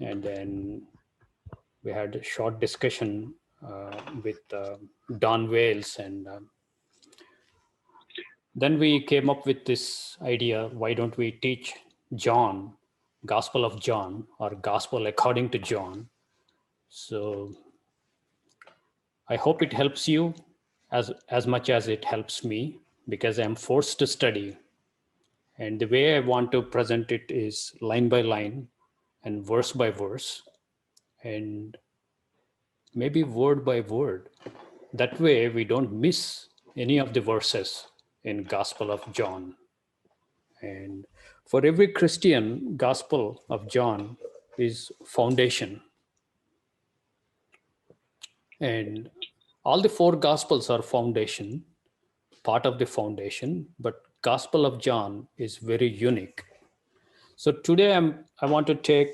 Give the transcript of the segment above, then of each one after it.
and then we had a short discussion with Don Wales, and then we came up with this idea: why don't we teach John, Gospel of John, or Gospel according to John? So I hope it helps you as much as it helps me, because I'm forced to study. And the way I want to present it is line by line and verse by verse, and maybe word by word. That way we don't miss any of the verses in Gospel of John. And for every Christian, Gospel of John is foundation. And all the four Gospels are foundation, part of the foundation, but Gospel of John is very unique. So today I want to take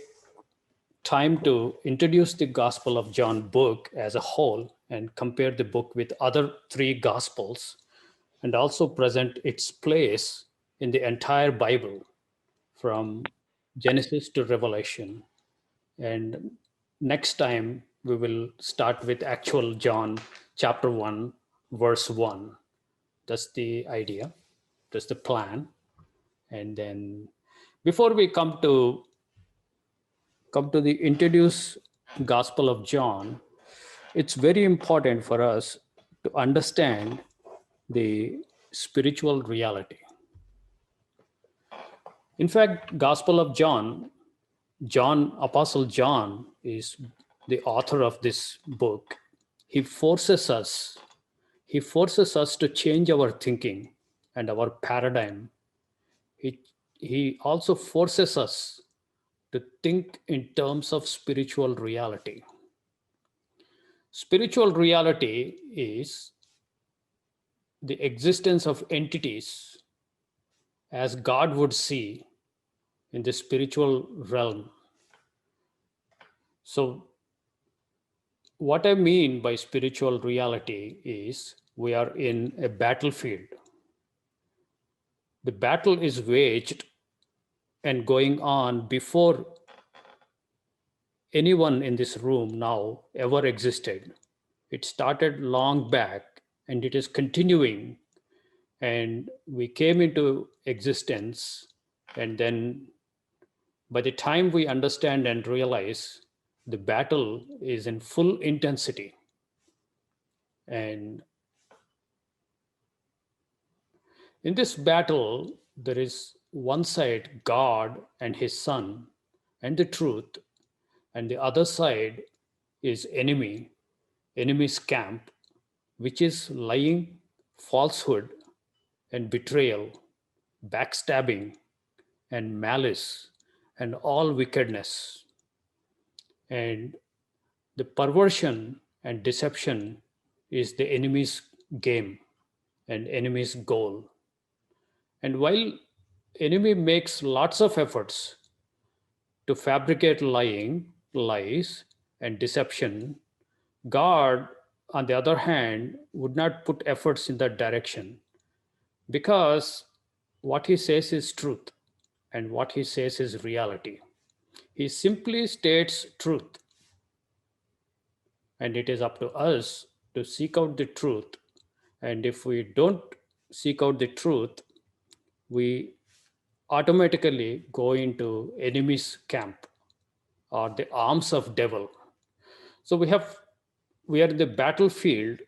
time to introduce the Gospel of John book as a whole and compare the book with other three Gospels, and also present its place in the entire Bible from Genesis to Revelation. And next time we will start with actual John chapter 1, verse 1. That's the idea, that's the plan. And then before we come to the introduce Gospel of John, it's very important for us to understand the spiritual reality. In fact, Gospel of John, Apostle John is the author of this book. He forces us, to change our thinking and our paradigm. He also forces us to think in terms of spiritual reality. Spiritual reality is the existence of entities as God would see in the spiritual realm. So, what I mean by spiritual reality is we are in a battlefield. The battle is waged and going on before anyone in this room now ever existed. It started long back and it is continuing. And we came into existence, and then by the time we understand and realize, the battle is in full intensity. And in this battle, there is one side, God and his son and the truth, and the other side is enemy's camp, which is lying, falsehood, and betrayal, backstabbing, and malice, and all wickedness. And the perversion and deception is the enemy's game and enemy's goal. And while enemy makes lots of efforts to fabricate lies, and deception, God, on the other hand, would not put efforts in that direction, because what he says is truth and what he says is reality. He simply states truth, and it is up to us to seek out the truth. And if we don't seek out the truth, we automatically go into enemy's camp or the arms of devil. So we are in the battlefield.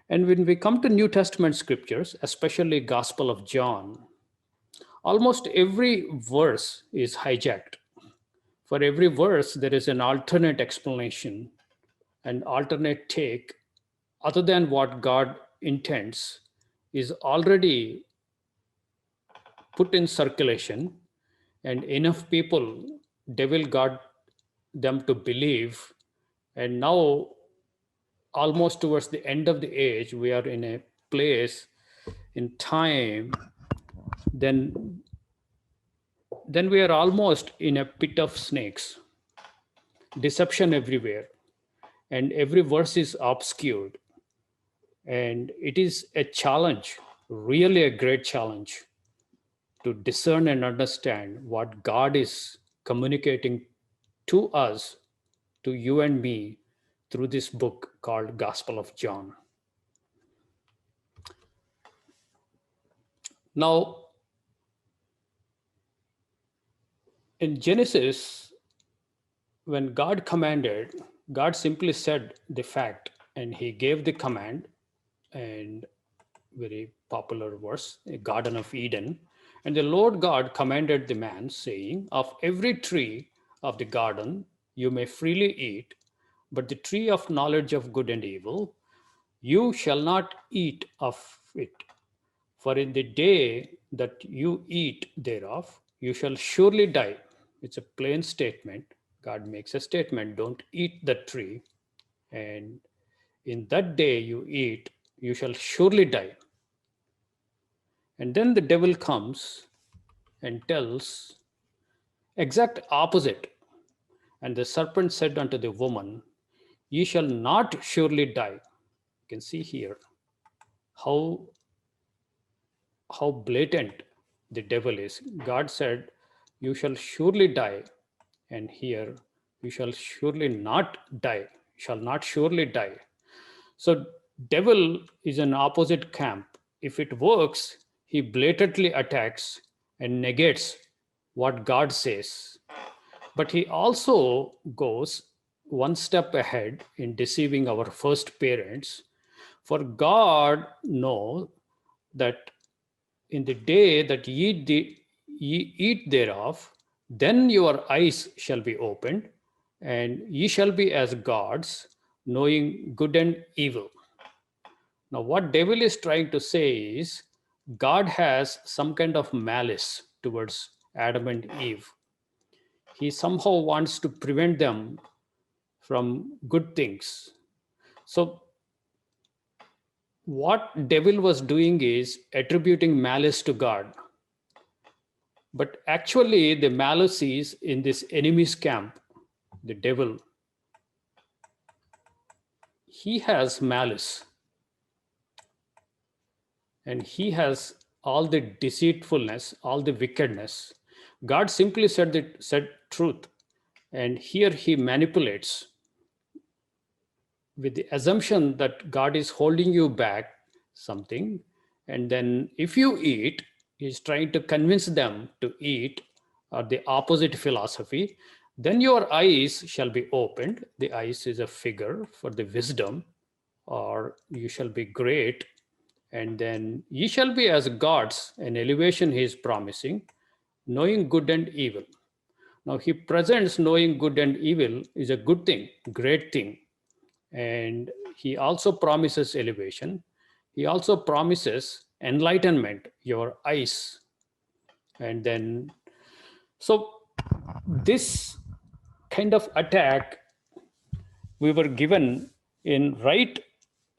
And when we come to New Testament scriptures, especially Gospel of John, almost every verse is hijacked. For every verse, there is an alternate explanation, an alternate take, other than what God intends, is already put in circulation, and enough people, devil got them to believe. And now, almost towards the end of the age, we are in a place in time, then we are almost in a pit of snakes, deception everywhere, and every verse is obscured. And it is a challenge, really a great challenge, to discern and understand what God is communicating to us, to you and me, through this book called Gospel of John. Now, in Genesis, when God commanded, God simply said the fact, and he gave the command, and very popular verse, a Garden of Eden. And the Lord God commanded the man, saying, of every tree of the garden you may freely eat, but the tree of knowledge of good and evil, you shall not eat of it. For in the day that you eat thereof, you shall surely die. It's a plain statement. God makes a statement, don't eat the tree. And in that day you eat, you shall surely die. And then the devil comes and tells exact opposite. And the serpent said unto the woman, ye shall not surely die. You can see here how blatant the devil is. God said, you shall surely die. And here, you shall surely not die. You shall not surely die. So devil is an opposite camp. If it works, he blatantly attacks and negates what God says. But he also goes one step ahead in deceiving our first parents. For God knows that in the day that ye eat thereof, then your eyes shall be opened, and ye shall be as gods, knowing good and evil. Now, what devil is trying to say is God has some kind of malice towards Adam and Eve. He somehow wants to prevent them from good things. So what devil was doing is attributing malice to God. But actually the malice is in this enemy's camp, the devil. He has malice. And he has all the deceitfulness, all the wickedness. God simply said truth. And here he manipulates with the assumption that God is holding you back something. And then if you eat, he's trying to convince them to eat, or the opposite philosophy, then your eyes shall be opened. The eyes is a figure for the wisdom, or you shall be great. And then ye shall be as gods, an elevation he is promising, knowing good and evil. Now he presents knowing good and evil is a good thing, great thing. And he also promises elevation. He also promises enlightenment, your eyes. And then, so this kind of attack we were given right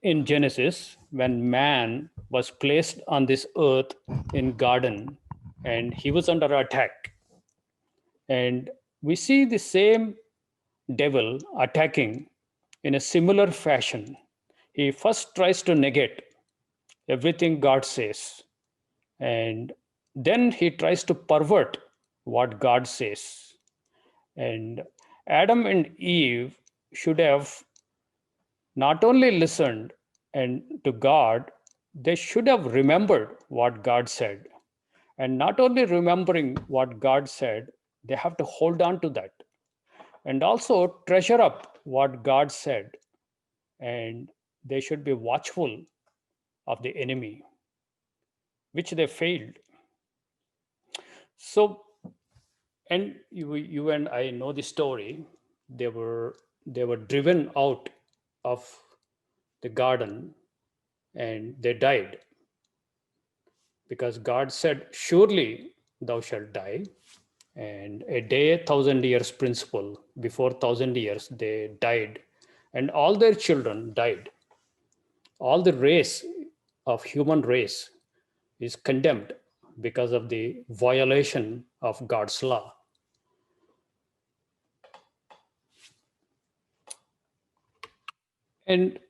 in Genesis when man was placed on this earth in garden and he was under attack. And we see the same devil attacking in a similar fashion. He first tries to negate everything God says, and then he tries to pervert what God says. And Adam and Eve should have not only listened and to God, they should have remembered what God said. And not only remembering what God said, they have to hold on to that and also treasure up what God said. And they should be watchful of the enemy, which they failed. So, and you and I know the story. They were driven out of the garden and they died because God said, surely thou shalt die. And a day, 1,000 years principle, before 1,000 years, they died. And all their children died. All the race of human race is condemned because of the violation of God's law. And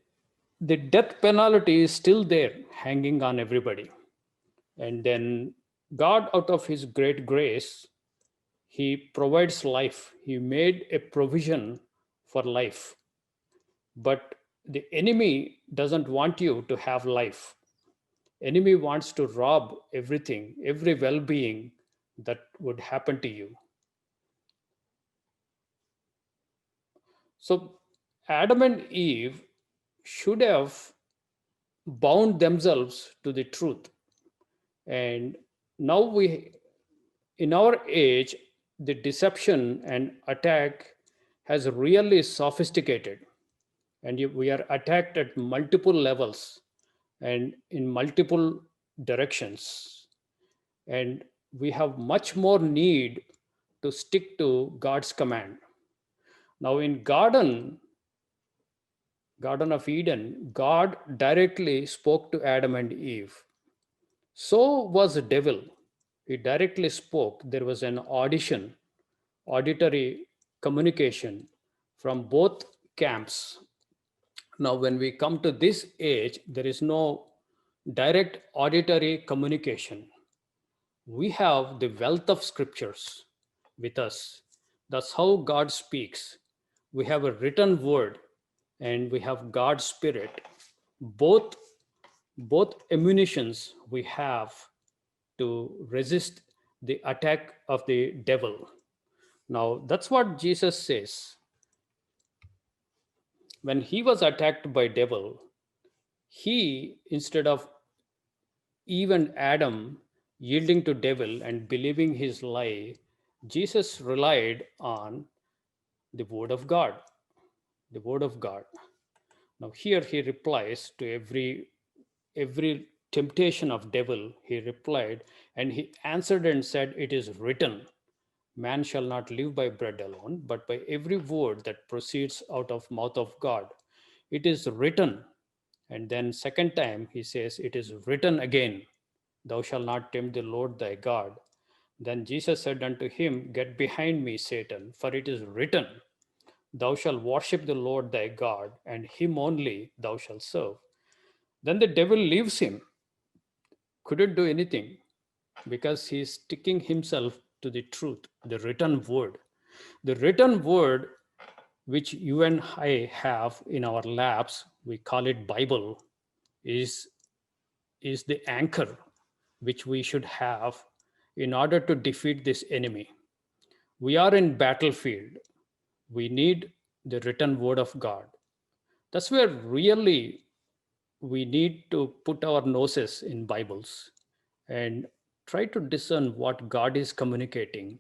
the death penalty is still there, hanging on everybody. And then God, out of his great grace, He provides life. He made a provision for life. But the enemy doesn't want you to have life. Enemy wants to rob everything, every well-being that would happen to you. So Adam and Eve should have bound themselves to the truth. And now in our age, the deception and attack has really sophisticated, and we are attacked at multiple levels and in multiple directions. And we have much more need to stick to God's command. Now in Garden of Eden, God directly spoke to Adam and Eve. So was the devil. He directly spoke. There was an auditory communication from both camps. Now, when we come to this age, there is no direct auditory communication. We have the wealth of scriptures with us. That's how God speaks. We have a written word and we have God's spirit. Both both ammunitions we have to resist the attack of the devil. Now, that's what Jesus says. When he was attacked by devil, he, instead of even Adam yielding to devil and believing his lie, Jesus relied on the word of God. The word of God. Now here he replies to every temptation of devil. He replied and he answered and said, "It is written, man shall not live by bread alone, but by every word that proceeds out of mouth of God. It is written." And then second time he says, "It is written again, thou shalt not tempt the Lord thy God." Then Jesus said unto him, "Get behind me, Satan, for it is written, thou shalt worship the Lord thy God, and him only thou shalt serve." Then the devil leaves him, couldn't do anything because he's sticking himself to the truth, the written word. The written word, which you and I have in our laps, we call it Bible, is, is the anchor which we should have in order to defeat this enemy. We are in battlefield. We need the written word of God. That's where really we need to put our noses in Bibles and try to discern what God is communicating.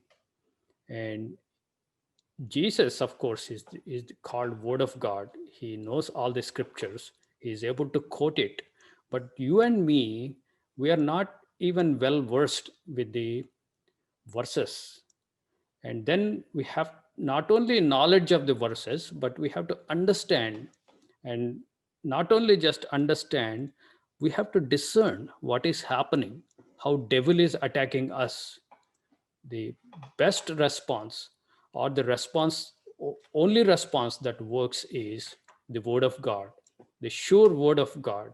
And Jesus, of course, is called Word of God. He knows all the scriptures. He is able to quote it. But you and me, we are not even well versed with the verses. And then we have not only knowledge of the verses, but we have to understand, and not only just understand, we have to discern what is happening, how devil is attacking us. The best response, or the response, only response that works, is the word of God, the sure word of God.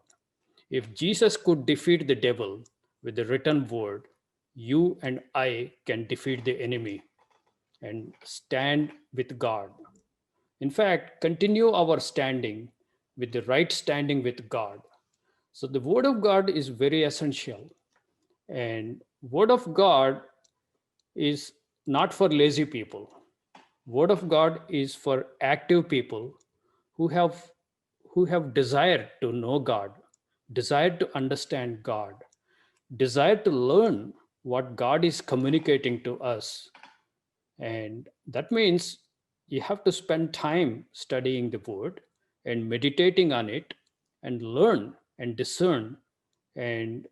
If Jesus could defeat the devil with the written word, you and I can defeat the enemy and stand with God. In fact, continue our standing with the right standing with God. So the word of God is very essential. And word of God is not for lazy people. Word of God is for active people who have desire to know God, desire to understand God, desire to learn what God is communicating to us. And that means you have to spend time studying the word and meditating on it and learn and discern and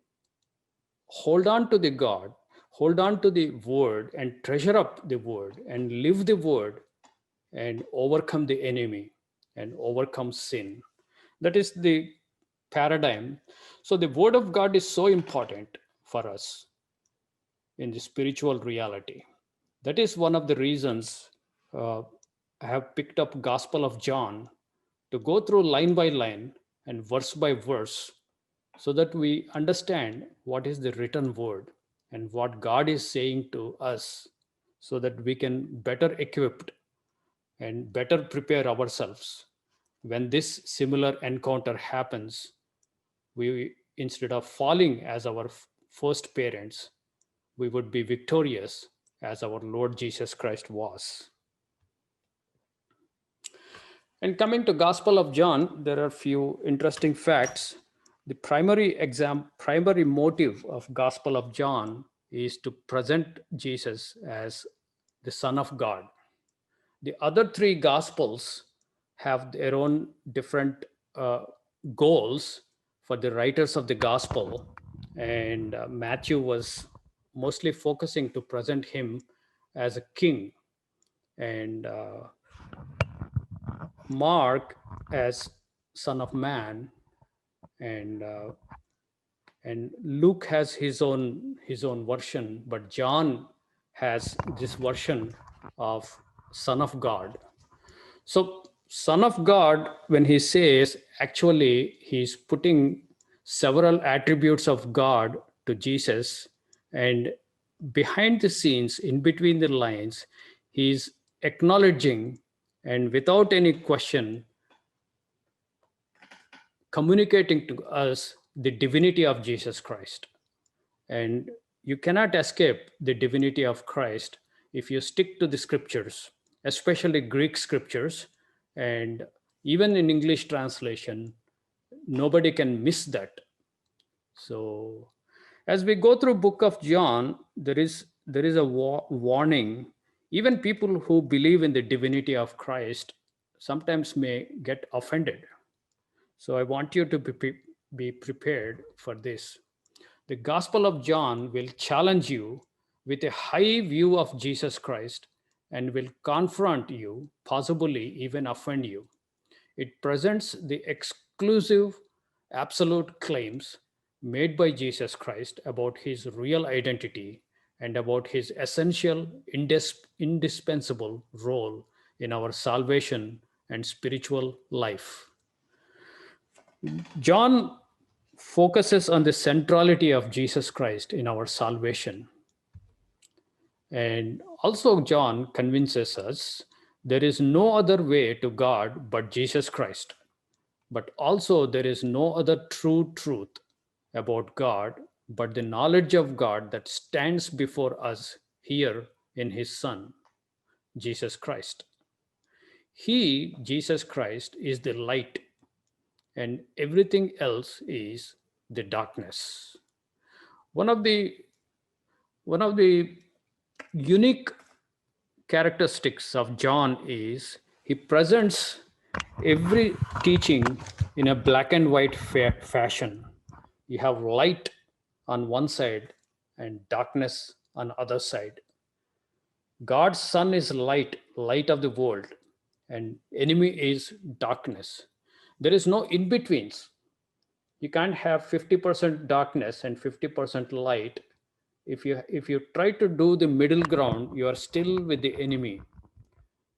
hold on to the God, hold on to the word and treasure up the word and live the word and overcome the enemy and overcome sin. That is the paradigm. So the word of God is so important for us in the spiritual reality. That is one of the reasons uh, I have picked up Gospel of John to go through line by line and verse by verse so that we understand what is the written word and what God is saying to us. so that we can better equipped and better prepare ourselves when this similar encounter happens. We, instead of falling as our first parents, we would be victorious as our Lord Jesus Christ was. And coming to Gospel of John, there are few interesting facts. The primary motive of Gospel of John is to present Jesus as the Son of God. The other three Gospels have their own different goals for the writers of the Gospel, and Matthew was mostly focusing to present him as a king, and Mark as Son of Man, and Luke has his own version, but John has this version of Son of God. So Son of God, when he says, actually he's putting several attributes of God to Jesus, and behind the scenes, in between the lines, he's acknowledging and without any question communicating to us the divinity of Jesus Christ. And you cannot escape the divinity of Christ if you stick to the scriptures, especially Greek scriptures. And even in English translation, nobody can miss that. So as we go through book of John, there is a warning. Even people who believe in the divinity of Christ sometimes may get offended. So I want you to be prepared for this. The Gospel of John will challenge you with a high view of Jesus Christ and will confront you, possibly even offend you. It presents the exclusive, absolute claims made by Jesus Christ about his real identity and about his essential, indispensable role in our salvation and spiritual life. John focuses on the centrality of Jesus Christ in our salvation. And also, John convinces us there is no other way to God but Jesus Christ. But also, there is no other true truth about God but the knowledge of God that stands before us here in his Son, Jesus Christ. He, Jesus Christ, is the light, and everything else is the darkness. One of the one of the unique characteristics of John is he presents every teaching in a black and white fashion. You have light on one side and darkness on the other side. God's Son is light, light of the world, and enemy is darkness. There is no in-betweens. You can't have 50% darkness and 50% light. If you try to do the middle ground, you are still with the enemy.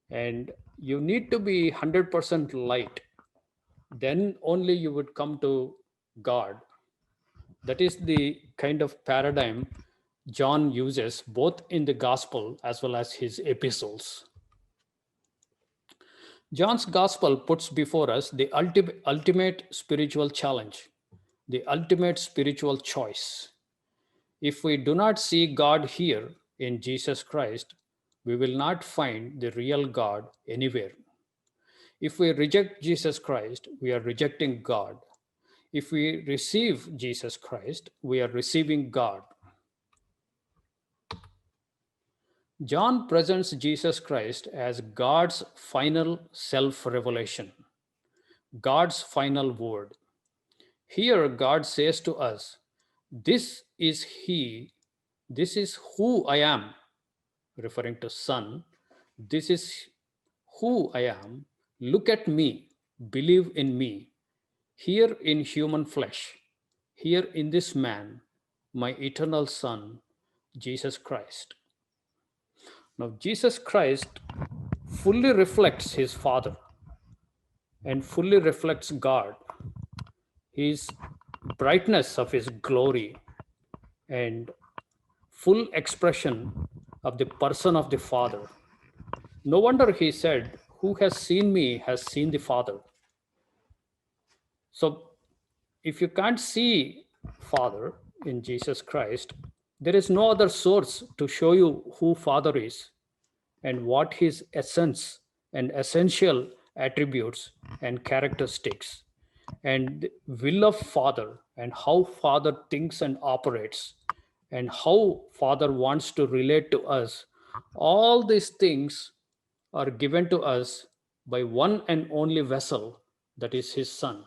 And you need to be 100% light. Then only you would come to God. That is the kind of paradigm John uses both in the gospel as well as his epistles. John's gospel puts before us the ultimate spiritual challenge, the ultimate spiritual choice. If we do not see God here in Jesus Christ, we will not find the real God anywhere. If we reject Jesus Christ, we are rejecting God. If we receive Jesus Christ, we are receiving God. John presents Jesus Christ as God's final self-revelation, God's final word. Here, God says to us, "This is He, this is who I am," referring to Son. "This is who I am. Look at me, believe in me. Here in human flesh, here in this man, my eternal Son, Jesus Christ." Now, Jesus Christ fully reflects his Father and fully reflects God, his brightness of his glory and full expression of the person of the Father. No wonder he said, "Who has seen me has seen the Father." So if you can't see Father in Jesus Christ, there is no other source to show you who Father is and what his essence and essential attributes and characteristics and the will of Father and how Father thinks and operates and how Father wants to relate to us. All these things are given to us by one and only vessel, that is his Son,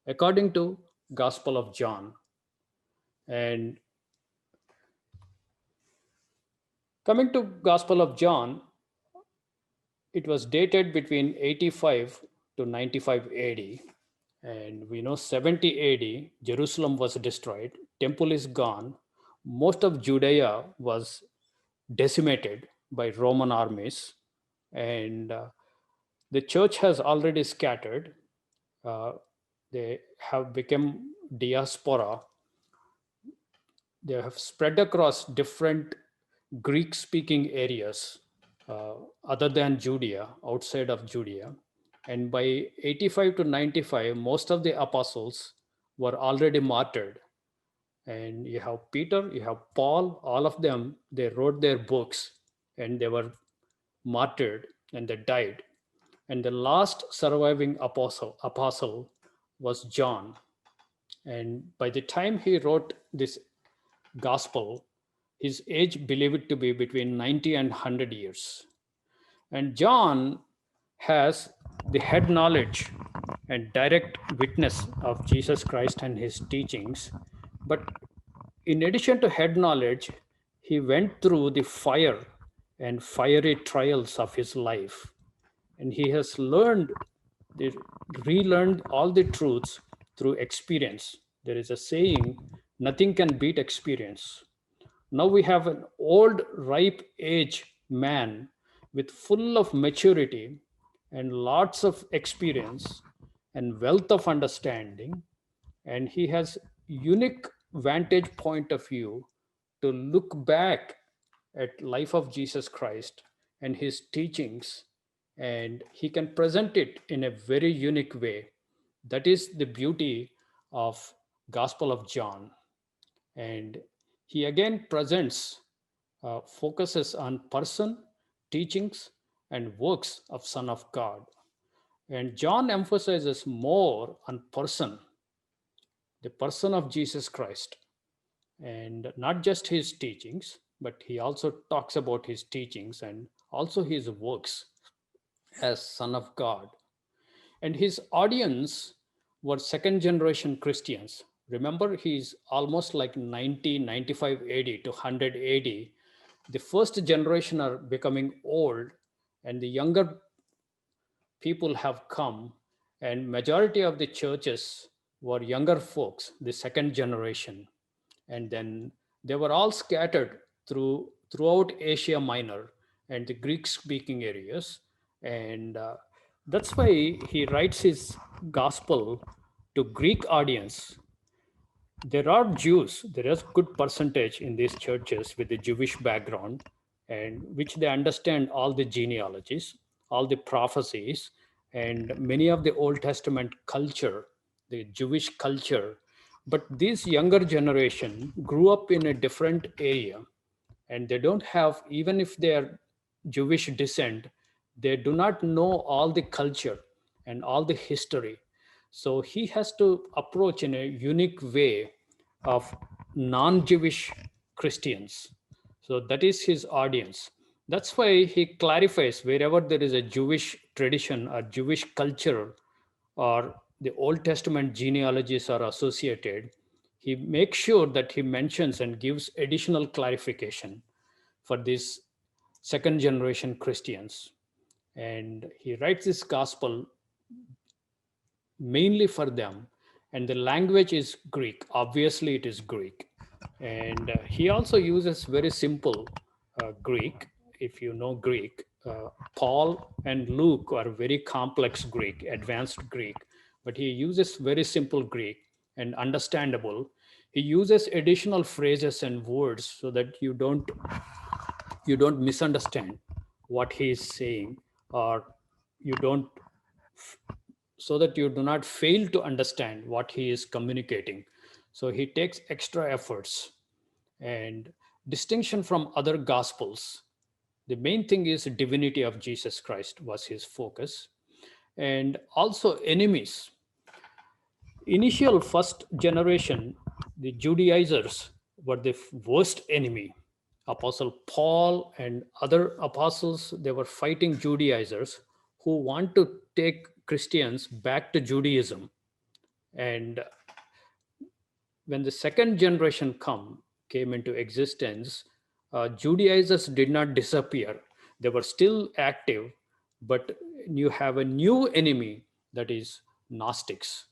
according to Gospel of John. And coming to Gospel of John, it was dated between 85 to 95 AD. And we know 70 AD, Jerusalem was destroyed, temple is gone, most of Judea was decimated by Roman armies, and the church has already scattered. Uh, they have become diaspora. They have spread across different Greek speaking areas uh, other than Judea, outside of Judea. And by 85 to 95, most of the apostles were already martyred. And you have Peter, you have Paul, all of them, they wrote their books and they were martyred and they died. And the last surviving apostle was John. And by the time he wrote this gospel, his age believed to be between 90 and 100 years. And John has the head knowledge and direct witness of Jesus Christ and his teachings. But in addition to head knowledge, he went through the fire and fiery trials of his life. And he has relearned all the truths through experience. There is a saying, nothing can beat experience. Now we have an old, ripe age man with full of maturity and lots of experience and wealth of understanding, and he has unique vantage point of view to look back at life of Jesus Christ and his teachings, and he can present it in a very unique way. That is the beauty of Gospel of John. And he again presents, focuses on person, teachings, and works of Son of God. And John emphasizes more on person, the person of Jesus Christ, and not just his teachings, but he also talks about his teachings and also his works as Son of God. And his audience were second generation Christians. Remember, he's almost like 90, 95 AD to 100 AD. The first generation are becoming old, and the younger people have come, and majority of the churches were younger folks, the second generation. And then they were all scattered throughout Asia Minor and the Greek speaking areas. And that's why he writes his gospel to Greek audience. There are Jews, there is good percentage in these churches with the Jewish background, and which they understand all the genealogies, all the prophecies, and many of the Old Testament culture, the Jewish culture. But this younger generation grew up in a different area, and they don't have, even if they are Jewish descent, they do not know all the culture and all the history. So he has to approach in a unique way of non-Jewish Christians. So that is his audience. That's why he clarifies wherever there is a Jewish tradition or Jewish culture or the Old Testament genealogies are associated, he makes sure that he mentions and gives additional clarification for these second generation Christians. And he writes this gospel mainly for them. And the language is Greek. Obviously, it is Greek. And he also uses very simple Greek. If you know Greek, Paul and Luke are very complex Greek, advanced Greek, but he uses very simple Greek and understandable. He uses additional phrases and words so that you don't you don't misunderstand what he is saying, or you don't, so that you do not fail to understand what he is communicating. So he takes extra efforts. And distinction from other gospels, the main thing is divinity of Jesus Christ was his focus. And also enemies. Initial first generation, the Judaizers were the worst enemy. Apostle Paul and other apostles, they were fighting Judaizers who want to take Christians back to Judaism. And when the second generation came into existence, Judaizers did not disappear. They were still active, but you have a new enemy, that is Gnostics.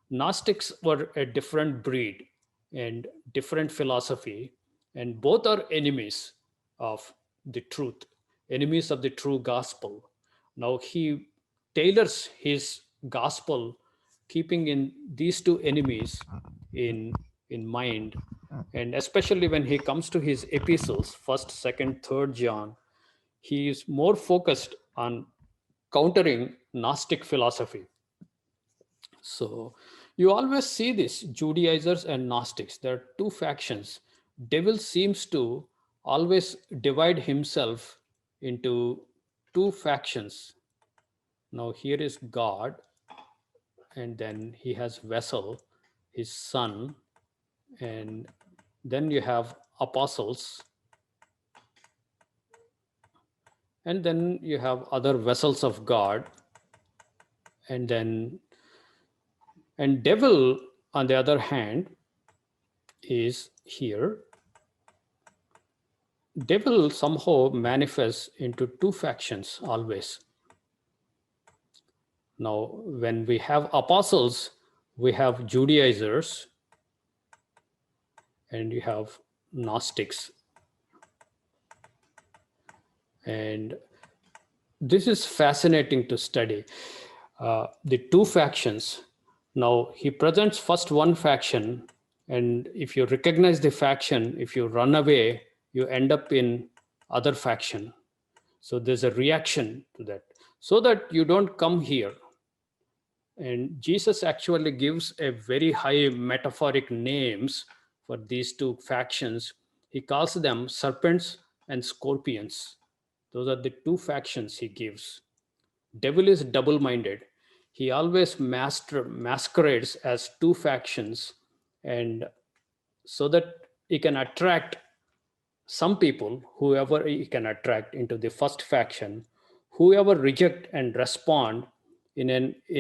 Gnostics were a different breed and different philosophy, and both are enemies of the truth, enemies of the true gospel. Now he tailors his gospel keeping in these two enemies in mind. And especially when he comes to his epistles, 1st, 2nd, 3rd John, he is more focused on countering Gnostic philosophy. So you always see this Judaizers and Gnostics. There are two factions. Devil seems to always divide himself into two factions. Now here is God, and then he has vessel, his son, and then you have apostles, and then you have other vessels of God, and devil on the other hand is here. Devil somehow manifests into two factions always. Now when we have apostles, we have Judaizers and you have Gnostics. And this is fascinating to study, the two factions. Now he presents first one faction, and if you recognize the faction, if you run away, you end up in other faction. So there's a reaction to that, so that you don't come here. And Jesus actually gives a very high metaphoric names for these two factions. He calls them serpents and scorpions. Those are the two factions he gives. Devil is double-minded. He always masquerades as two factions, and so that he can attract some people, whoever he can attract into the first faction. Whoever reject and respond in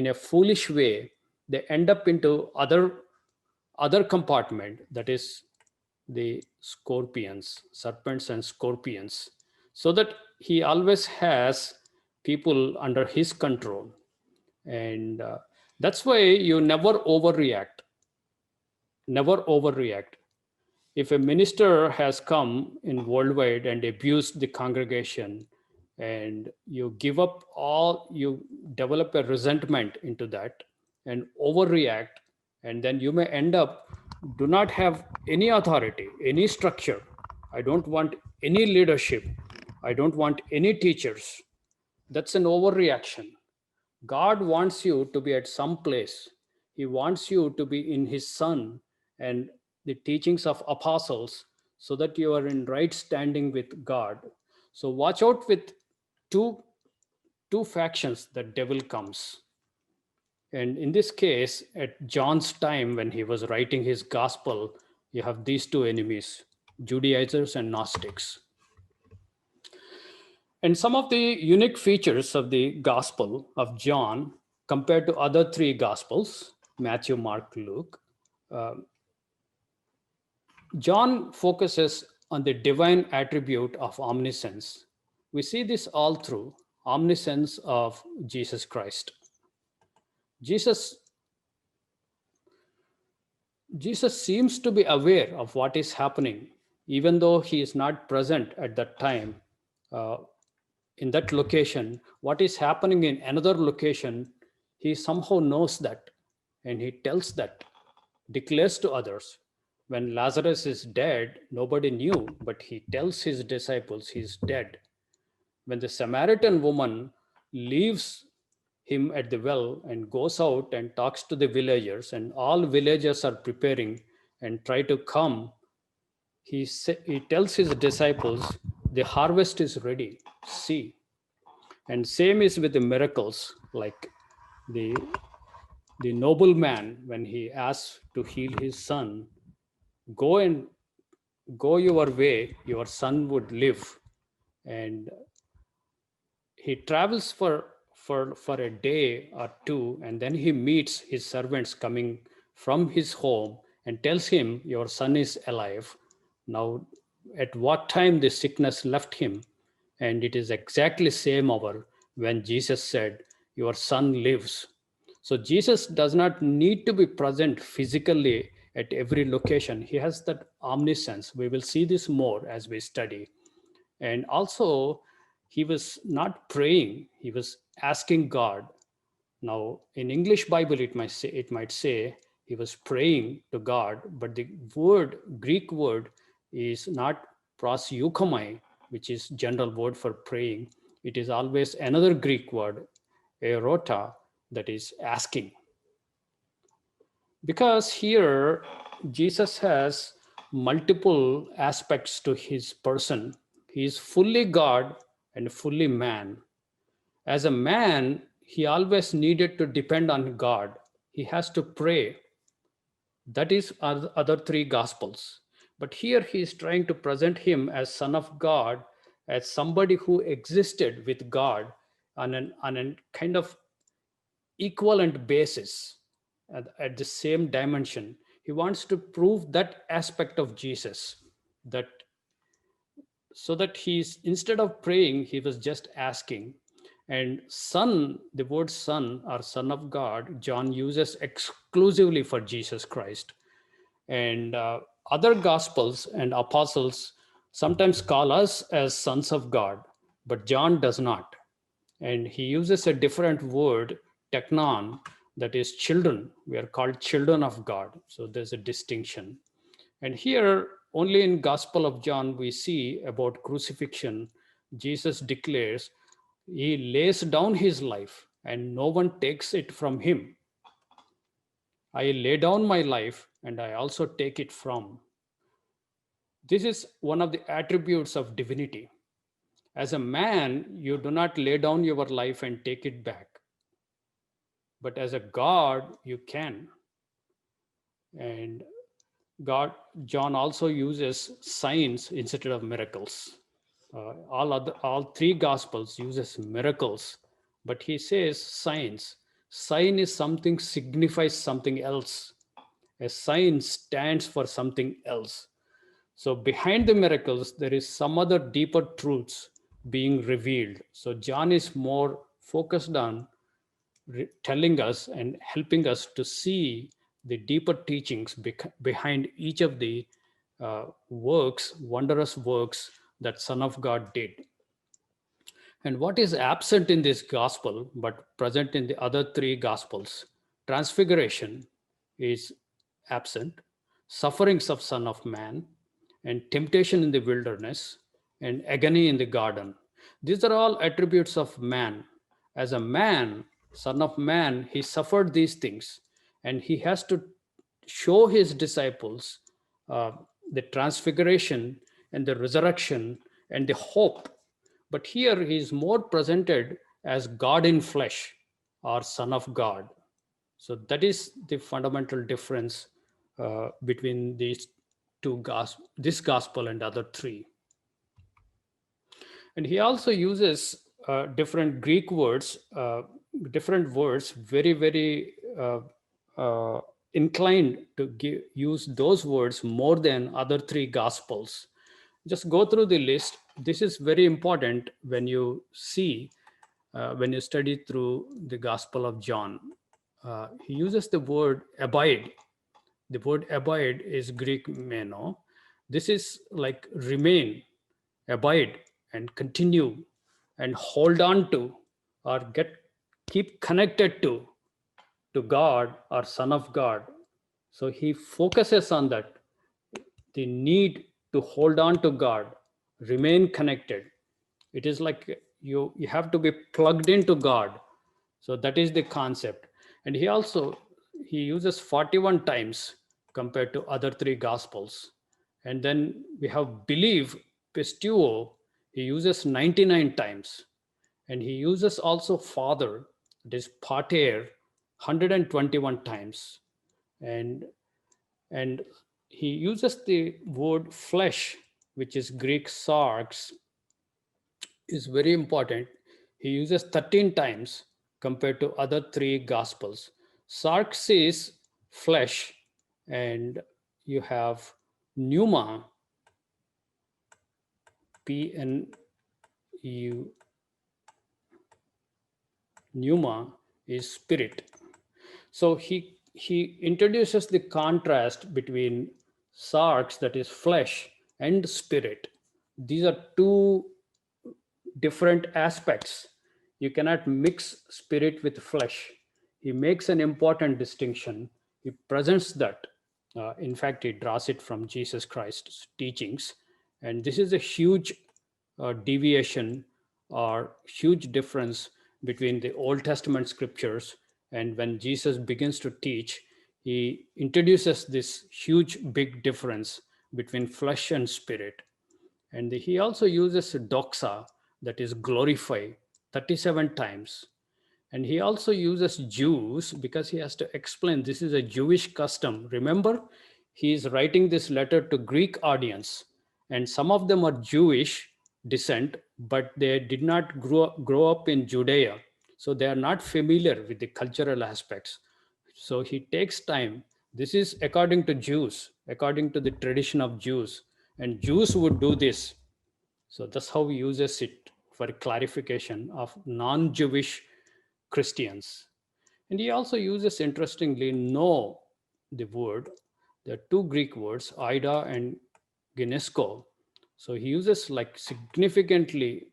a foolish way, they end up into other compartment, that is the scorpions, serpents and scorpions, so that he always has people under his control. And that's why you never overreact. If a minister has come in worldwide and abused the congregation, and you give up all, you develop a resentment into that and overreact, and then you may end up do not have any authority, any structure. I don't want any leadership. I don't want any teachers. That's an overreaction. God wants you to be at some place. He wants you to be in his son and the teachings of apostles, so that you are in right standing with God. So watch out with two factions that devil comes. And in this case, at John's time, when he was writing his gospel, you have these two enemies, Judaizers and Gnostics. And some of the unique features of the Gospel of John compared to other three Gospels, Matthew, Mark, Luke, John focuses on the divine attribute of omniscience. We see this all through omniscience of Jesus Christ. Jesus seems to be aware of what is happening, even though he is not present at that time. In that location, what is happening in another location, he somehow knows that, and he tells that, declares to others. When Lazarus is dead, nobody knew, but he tells his disciples he's dead. When the Samaritan woman leaves him at the well and goes out and talks to the villagers, and all villagers are preparing and try to come, he tells his disciples, the harvest is ready. See. And same is with the miracles, like the the nobleman, when he asks to heal his son, go and go your way, your son would live. And he travels for a day or two, and then he meets his servants coming from his home and tells him, your son is alive. Now, at what time the sickness left him? And it is exactly same hour when Jesus said, your son lives. So Jesus does not need to be present physically at every location. He has that omniscience. We will see this more as we study. And also, he was not praying, he was asking God. Now, in English Bible, it might say he was praying to God, but the word, Greek word, is not proseuchomai, which is general word for praying. It is always another Greek word, erota, that is asking. Because here Jesus has multiple aspects to his person. He is fully God and fully man. As a man, he always needed to depend on God. He has to pray. That is other three gospels. But here he is trying to present him as Son of God, as somebody who existed with God on a kind of equivalent basis at the same dimension. He wants to prove that aspect of Jesus, that so that he's, instead of praying, he was just asking. And son, the word son or son of God, John uses exclusively for Jesus Christ. And other gospels and apostles sometimes call us as sons of God, but John does not. And he uses a different word, teknon, that is children. We are called children of God. So there's a distinction. And here, only in Gospel of John, we see about crucifixion, Jesus declares he lays down his life and no one takes it from him. I lay down my life and I also take it from. This is one of the attributes of divinity. As a man, you do not lay down your life and take it back. But as a God, you can. And God, John also uses signs instead of miracles. All three gospels uses miracles, but he says signs. Sign is something, signifies something else. A sign stands for something else. So behind the miracles, there is some other deeper truths being revealed. So John is more focused on telling us and helping us to see the deeper teachings behind each of the works, wondrous works that Son of God did. And what is absent in this gospel but present in the other three gospels? Transfiguration is absent, sufferings of Son of Man, and temptation in the wilderness, and agony in the garden. These are all attributes of man. As a man, Son of Man, he suffered these things, and he has to show his disciples uh, the transfiguration and the resurrection and the hope. But here he is more presented as God in flesh or Son of God. So that is the fundamental difference between these two gospel, this gospel and other three. And he also uses different Greek words, different words, very, very inclined to use those words more than other three gospels. Just go through the list. This is very important when you see, when you study through the Gospel of John. He uses the word abide. The word abide is Greek meno. This is like remain, abide, and continue, and hold on to, or keep connected to God or Son of God. So he focuses on that. the need to hold on to God, remain connected. It is like you have to be plugged into God. So that is the concept. And he uses 41 times compared to other three gospels. And then we have believe, pistuo, he uses 99 times. And he uses also father, it is pater, 121 times. And and he uses the word flesh, which is Greek sarx, is very important. He uses 13 times compared to other three gospels. Sarx is flesh, and you have pneuma, P-N-U, pneuma is spirit. So he introduces the contrast between sarx, that is flesh, and spirit. These are two different aspects. You cannot mix spirit with flesh. He makes an important distinction. He presents that. In fact, he draws it from Jesus Christ's teachings. And this is a huge deviation or huge difference between the Old Testament scriptures. And when Jesus begins to teach, he introduces this huge, big difference between flesh and spirit. And he also uses doxa, that is glorify, 37 times. And he also uses Jews because he has to explain this is a Jewish custom. Remember, he is writing this letter to Greek audience, and some of them are Jewish descent, but they did not grow up in Judea. So they are not familiar with the cultural aspects. So he takes time. This is according to Jews, according to the tradition of Jews. And Jews would do this. So that's how he uses it for clarification of non-Jewish Christians. And he also uses, interestingly, know, the word. There are two Greek words, ida and ginesko. So he uses like significantly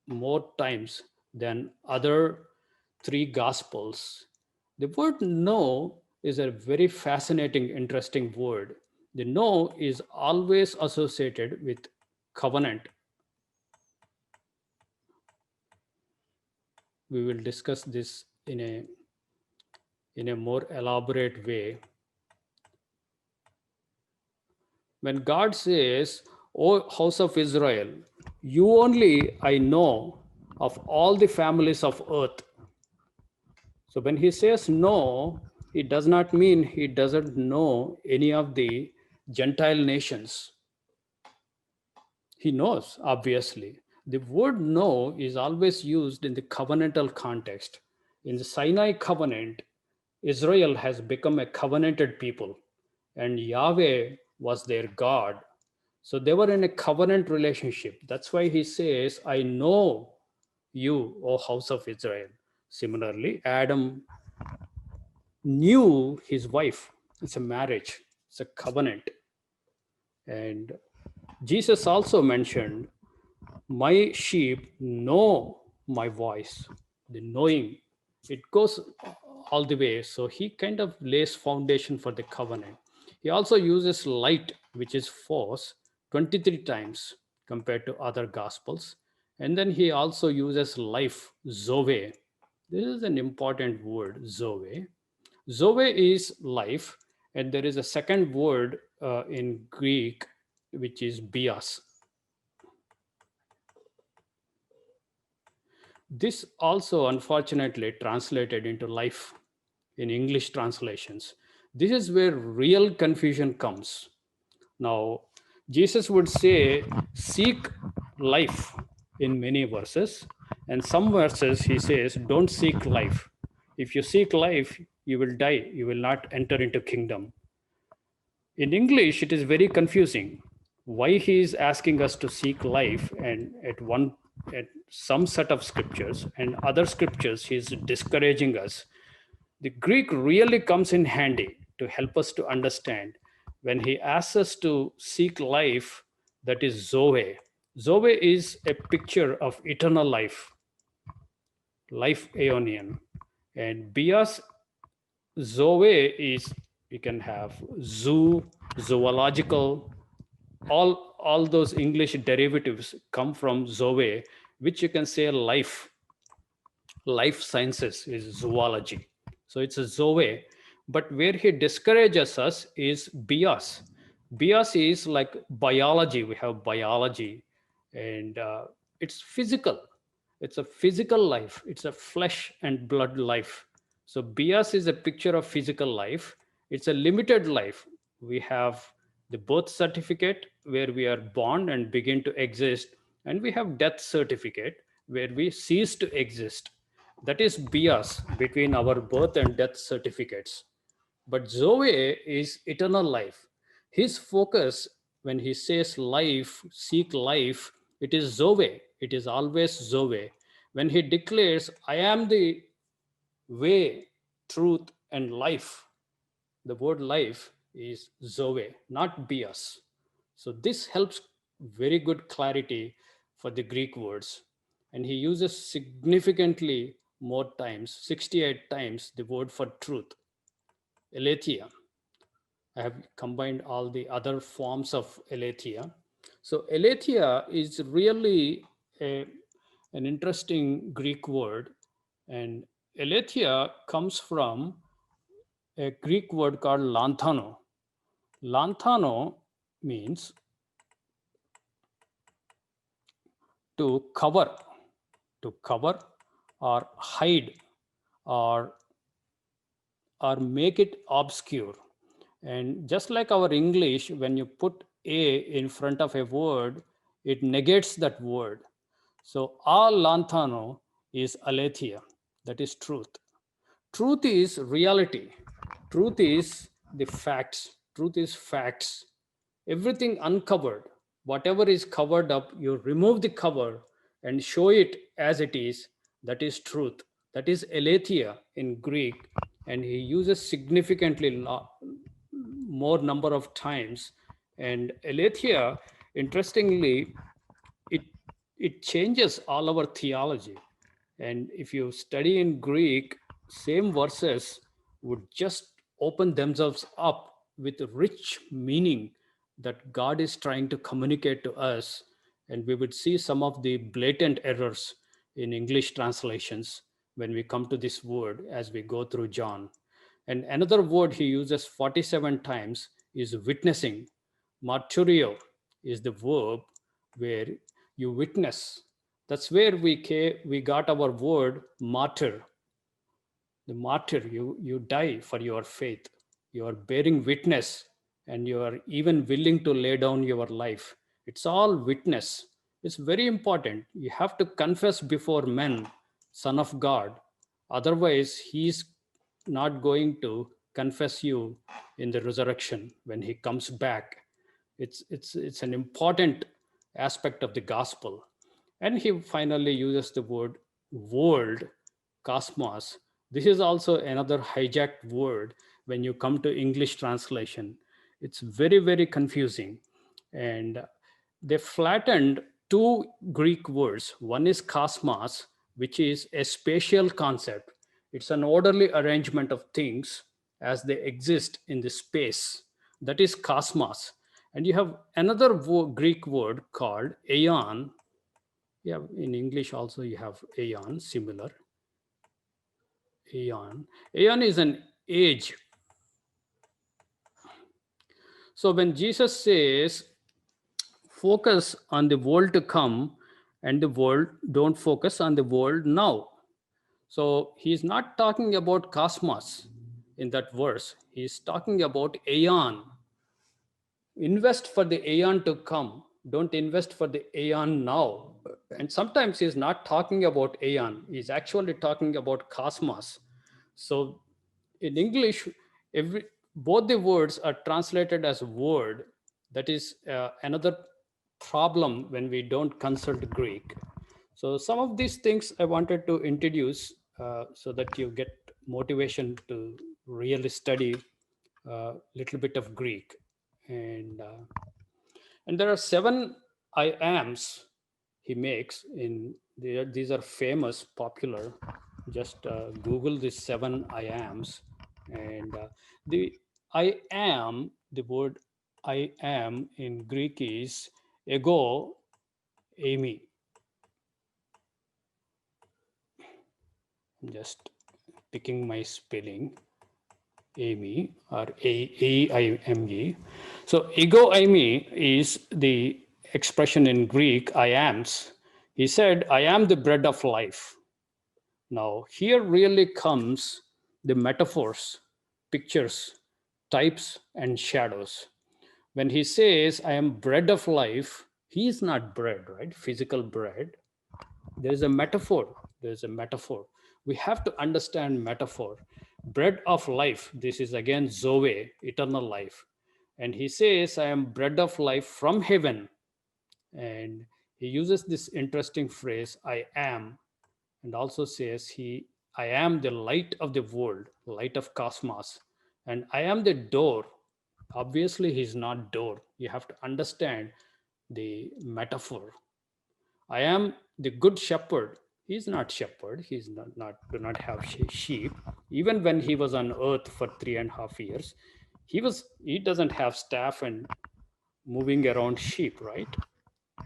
more times than other three gospels. The word know is a very fascinating, interesting word. The know is always associated with covenant. We will discuss this in a more elaborate way. When God says, O house of Israel, you only I know of all the families of earth. So when he says no, it does not mean he doesn't know any of the Gentile nations. He knows, obviously. The word know is always used in the covenantal context. In the Sinai covenant, Israel has become a covenanted people, and Yahweh was their God. So they were in a covenant relationship. That's why he says, I know you, O house of Israel. Similarly, Adam knew his wife. It's a marriage, it's a covenant. And Jesus also mentioned, my sheep know my voice. The knowing, it goes all the way. So he kind of lays foundation for the covenant. He also uses light, which is force, 23 times compared to other gospels. And then he also uses life, zoe. This is an important word, zoe. Zoe is life, and there is a second word in Greek, which is bios. This also unfortunately translated into life in English translations. This is where real confusion comes. Now, Jesus would say, seek life in many verses, and some verses he says, don't seek life. If you seek life, you will die, you will not enter into kingdom. In English, it is very confusing why he is asking us to seek life, and at some set of scriptures and other scriptures he is discouraging us. The Greek really comes in handy to help us to understand when he asks us to seek life, that is Zoe. Zoe is a picture of eternal life, life aeonian. And bios, Zoe is, we can have zoo, zoological, all those English derivatives come from zoe, which you can say life sciences is zoology. So it's a zoe, but where he discourages us is bios. Bios is like biology. We have biology, and it's physical. It's a physical life. It's a flesh and blood life. So bios is a picture of physical life. It's a limited life. We have the birth certificate where we are born and begin to exist, and we have death certificate where we cease to exist. That is bias between our birth and death certificates. But Zoe is eternal life. His focus, when he says life, seek life, it is Zoe. It is always Zoe. When he declares, I am the way, truth, and life, the word life is Zoe, not bias. So this helps very good clarity for the Greek words. And he uses significantly more times, 68 times, the word for truth, aletheia. I have combined all the other forms of aletheia. So aletheia is really a, an interesting Greek word. And aletheia comes from a Greek word called lanthano. Lanthano means to cover, to cover or hide or make it obscure. And just like our English, when you put a in front of a word, it negates that word. So all lanthano is aletheia, that is truth. Truth is reality. Truth is the facts. Truth is facts. Everything uncovered, whatever is covered up, you remove the cover and show it as it is. That is truth. That is aletheia in Greek, and he uses significantly more number of times. And aletheia, interestingly, it it changes all our theology. And if you study in Greek, same verses would just open themselves up with rich meaning that God is trying to communicate to us. And we would see some of the blatant errors in English translations when we come to this word as we go through John. And another word he uses 47 times is witnessing. Martyrio is the verb where you witness. That's where we got our word martyr. The martyr, you die for your faith. You are bearing witness, and you are even willing to lay down your life. It's all witness. It's very important. You have to confess before men, Son of God. Otherwise, He's not going to confess you in the resurrection when He comes back. It's an important aspect of the gospel. And he finally uses the word world, cosmos. This is also another hijacked word when you come to English translation. It's very, very confusing. And they flattened two Greek words. One is cosmos, which is a spatial concept. It's an orderly arrangement of things as they exist in the space. That is cosmos. And you have another Greek word called aeon. Yeah, in English also you have aeon, similar. Aeon. Aeon is an age. So when Jesus says, focus on the world to come and the world, don't focus on the world now. So he's not talking about cosmos in that verse. He's talking about aeon. Invest for the aeon to come. Don't invest for the aeon now. And sometimes he's not talking about aeon. He's actually talking about cosmos. So in English, both the words are translated as word. That is another problem when we don't consult Greek. So some of these things I wanted to introduce so that you get motivation to really study a little bit of Greek. And there are 7 I ams he makes in these are famous, popular. Just Google these 7 I ams, and the I am, the word I am in Greek is ego eimi. I'm just picking my spelling. Amy or A-I-M-E. So ego eimi is the expression in Greek, I ams. He said, I am the bread of life. Now, here really comes the metaphors, pictures, types, and shadows. When he says, I am bread of life, he is not bread, right? Physical bread. There is a metaphor. There's a metaphor. We have to understand metaphor. Bread of life. This is again Zoe, eternal life. And he says, I am bread of life from heaven. And he uses this interesting phrase, I am, and also says I am the light of the world, light of cosmos, and I am the door. Obviously, he's not door. You have to understand the metaphor. I am the good shepherd. He's not shepherd. He's not do not have sheep. Even when he was on earth for 3.5 years, he doesn't have staff and moving around sheep, right?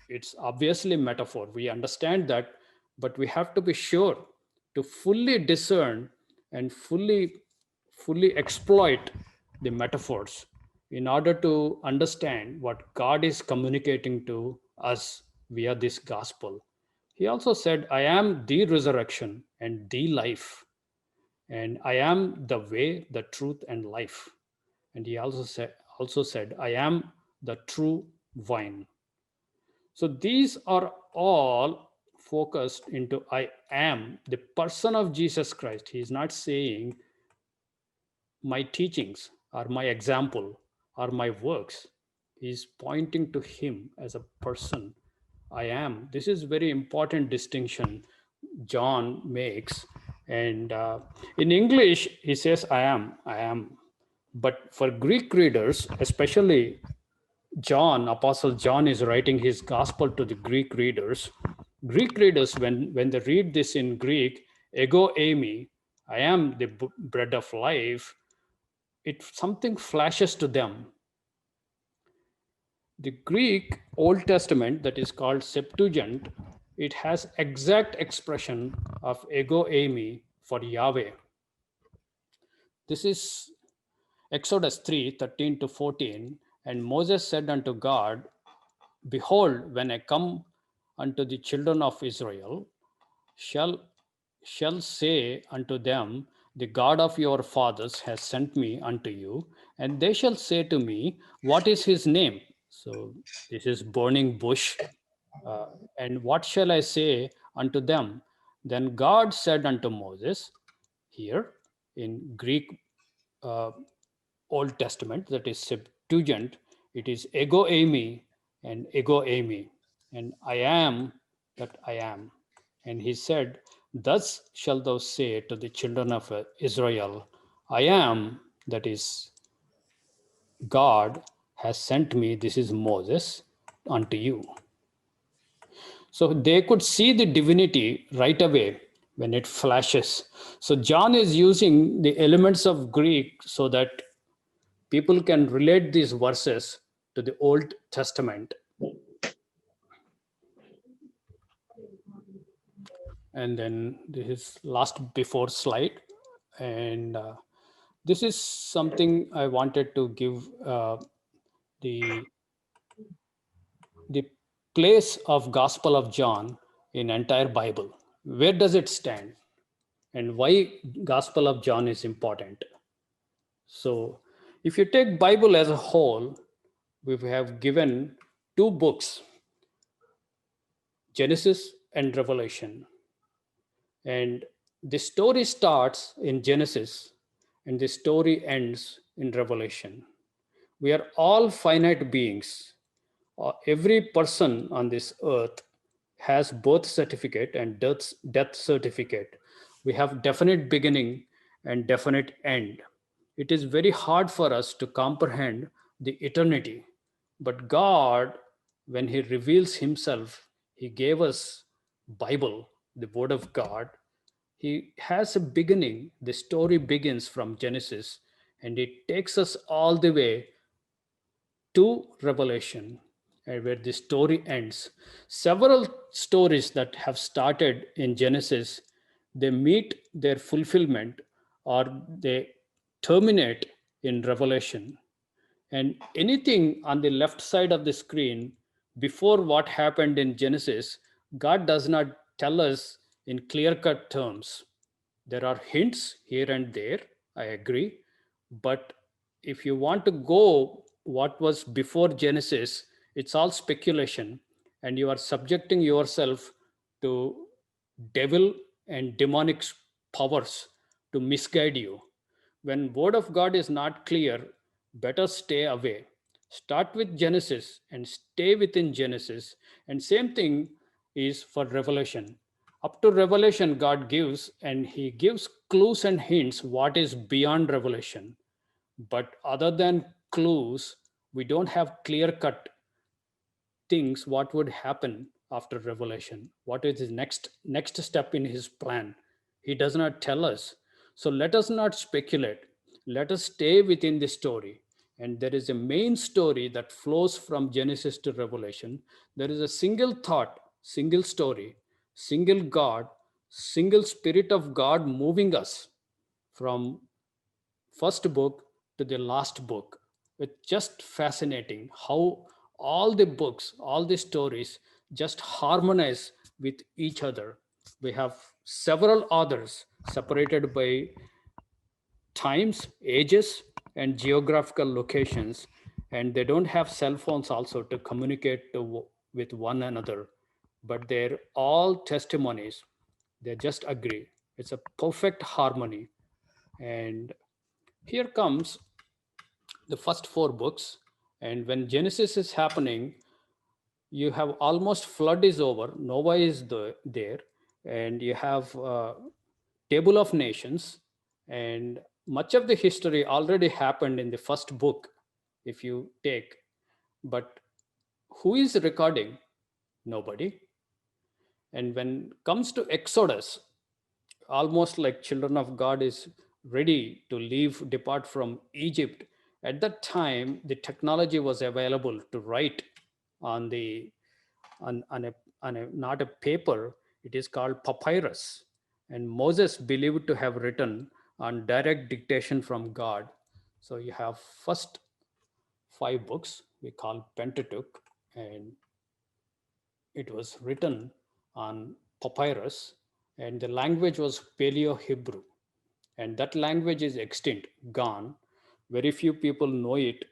It's obviously metaphor. We understand that, but we have to be sure to fully discern and fully exploit the metaphors in order to understand what God is communicating to us via this gospel. He also said, I am the resurrection and the life, and I am the way, the truth, and life. And he also said, I am the true vine. So these are all focused into I am the person of Jesus Christ. He is not saying my teachings or my example or my works. He is pointing to him as a person. I am. This is very important distinction John makes. And in English, he says, I am, I am. But for Greek readers, especially John, Apostle John is writing his gospel to the Greek readers. Greek readers, when they read this in Greek, ego eimi, I am the bread of life, it something flashes to them. The Greek Old Testament that is called Septuagint, it has exact expression of ego eimi for Yahweh. This is Exodus 3:13-14. And Moses said unto God, behold, when I come unto the children of Israel, shall say unto them, the God of your fathers has sent me unto you, and they shall say to me, what is his name? So this is burning bush. And what shall I say unto them? Then God said unto Moses, here in Greek uh, Old Testament, that is Septuagint, it is ego eimi and ego eimi, and I am that I am. And he said, thus shalt thou say to the children of Israel, I am, that is God, has sent me, this is Moses, unto you. So they could see the divinity right away when it flashes. So John is using the elements of Greek so that people can relate these verses to the Old Testament. And then this is last before slide. And this is something I wanted to give the the place of Gospel of John in entire Bible. Where does it stand? And why Gospel of John is important? So if you take Bible as a whole, we have given two books, Genesis and Revelation. And the story starts in Genesis and the story ends in Revelation. We are all finite beings. Every person on this earth has birth certificate and death certificate. We have definite beginning and definite end. It is very hard for us to comprehend the eternity. But God, when He reveals Himself, He gave us Bible, the Word of God. He has a beginning. The story begins from Genesis and it takes us all the way to Revelation, where the story ends. Several stories that have started in Genesis, they meet their fulfillment or they terminate in Revelation. And anything on the left side of the screen before what happened in Genesis, God does not tell us in clear cut terms. There are hints here and there, I agree. But if you want to go what was before Genesis, it's all speculation, and you are subjecting yourself to devil and demonic powers to misguide you. When word of God is not clear, better stay away. Start with Genesis and stay within Genesis. And same thing is for Revelation. Up to Revelation, God gives, and He gives clues and hints what is beyond Revelation. But other than clues, we don't have clear cut things what would happen after Revelation. What is his next step in his plan? He does not tell us. So let us not speculate. Let us stay within the story. And there is a main story that flows from Genesis to Revelation. There is a single thought, single story, single God, single Spirit of God moving us from first book to the last book. It's just fascinating how all the books, all the stories just harmonize with each other. We have several authors separated by times, ages, and geographical locations, and they don't have cell phones also to communicate with one another, but they're all testimonies. They just agree. It's a perfect harmony. And here comes the first four books. And when Genesis is happening, you have almost flood is over, Noah is there, and you have table of nations, and much of the history already happened in the first book, if you take. But who is recording? Nobody. And when comes to Exodus, almost like children of God is ready to leave, depart from Egypt. At that time, the technology was available to write on the on a not a paper. It is called papyrus, and Moses believed to have written on direct dictation from God. So you have first five books we call Pentateuch, and it was written on papyrus, and the language was Paleo Hebrew, and that language is extinct, gone. Very few people know it.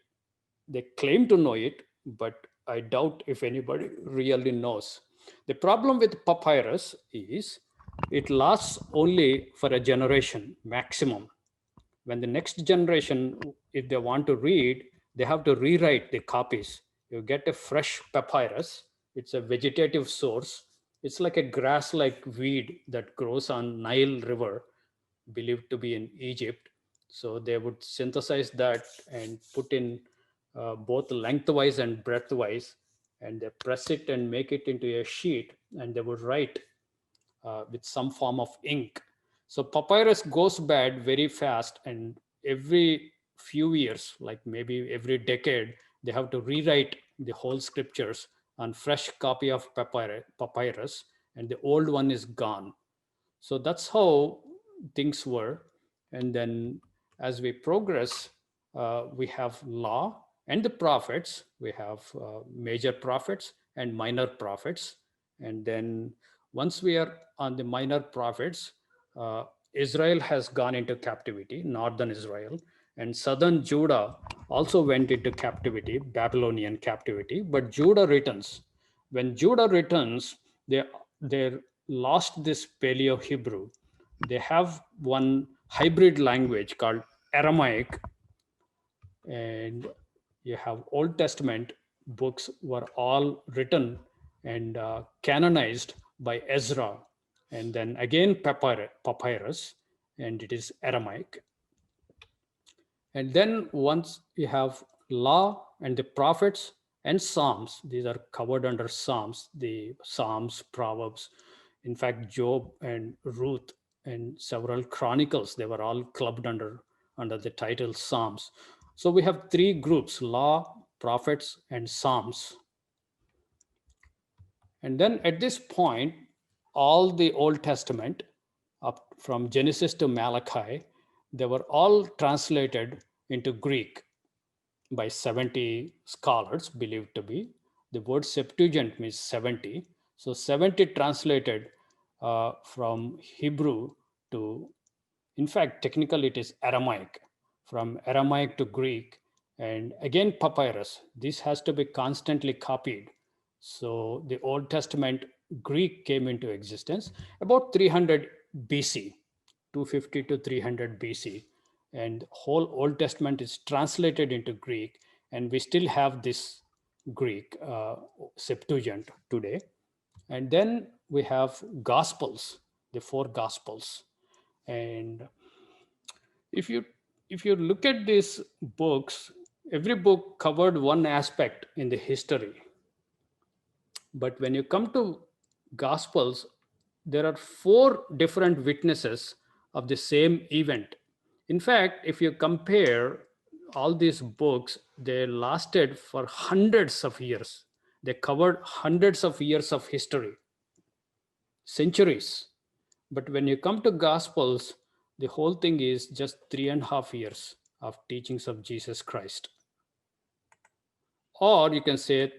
They claim to know it, but I doubt if anybody really knows. The problem with papyrus is it lasts only for a generation maximum. When the next generation, if they want to read, they have to rewrite the copies. You get a fresh papyrus. It's a vegetative source. It's like a grass like weed that grows on Nile River, believed to be in Egypt. So they would synthesize that and put in both lengthwise and breadthwise, and they press it and make it into a sheet, and they would write with some form of ink. So papyrus goes bad very fast, and every few years, like maybe every decade, they have to rewrite the whole scriptures on fresh copy of papyrus, and the old one is gone. So that's how things were. And then as we progress, we have law and the prophets. We have major prophets and minor prophets. And then once we are on the minor prophets, Israel has gone into captivity, northern Israel, and southern Judah also went into captivity, Babylonian captivity. But Judah returns. When Judah returns, they lost this Paleo Hebrew. They have one hybrid language called Aramaic, and you have Old Testament books were all written and canonized by Ezra, and then again papyrus, and it is Aramaic. And then once you have law and the prophets and Psalms, these are covered under Psalms, the Psalms, Proverbs, in fact, Job and Ruth and several Chronicles, they were all clubbed under the title Psalms. So we have three groups: law, prophets, and Psalms. And then at this point, all the Old Testament, up from Genesis to Malachi, they were all translated into Greek by 70 scholars, believed to be. The word Septuagint means 70. So 70 translated from Hebrew to, in fact, technically it is Aramaic, from Aramaic to Greek, and again papyrus. This has to be constantly copied. So the Old Testament Greek came into existence about 300 BC, 250 to 300 BC, and whole Old Testament is translated into Greek, and we still have this Greek Septuagint today. And then we have Gospels, the four Gospels. And if you if you look at these books, every book covered one aspect in the history. But when you come to Gospels, there are four different witnesses of the same event. In fact, if you compare all these books, they lasted for hundreds of years. They covered hundreds of years of history, centuries. But when you come to Gospels, the whole thing is just 3.5 years of teachings of Jesus Christ. Or you can say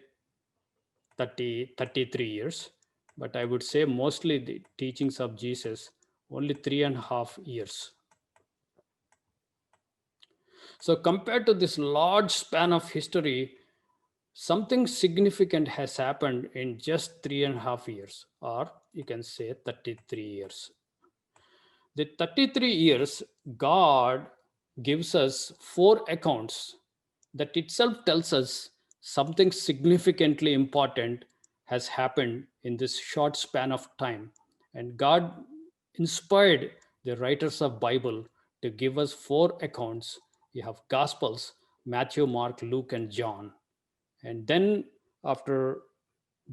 33 years. But I would say mostly the teachings of Jesus, only 3.5 years. So compared to this large span of history, something significant has happened in just 3.5 years, or you can say 33 years. The 33 years, God gives us four accounts that itself tells us something significantly important has happened in this short span of time. And God inspired the writers of Bible to give us four accounts. You have Gospels, Matthew, Mark, Luke, and John. And then after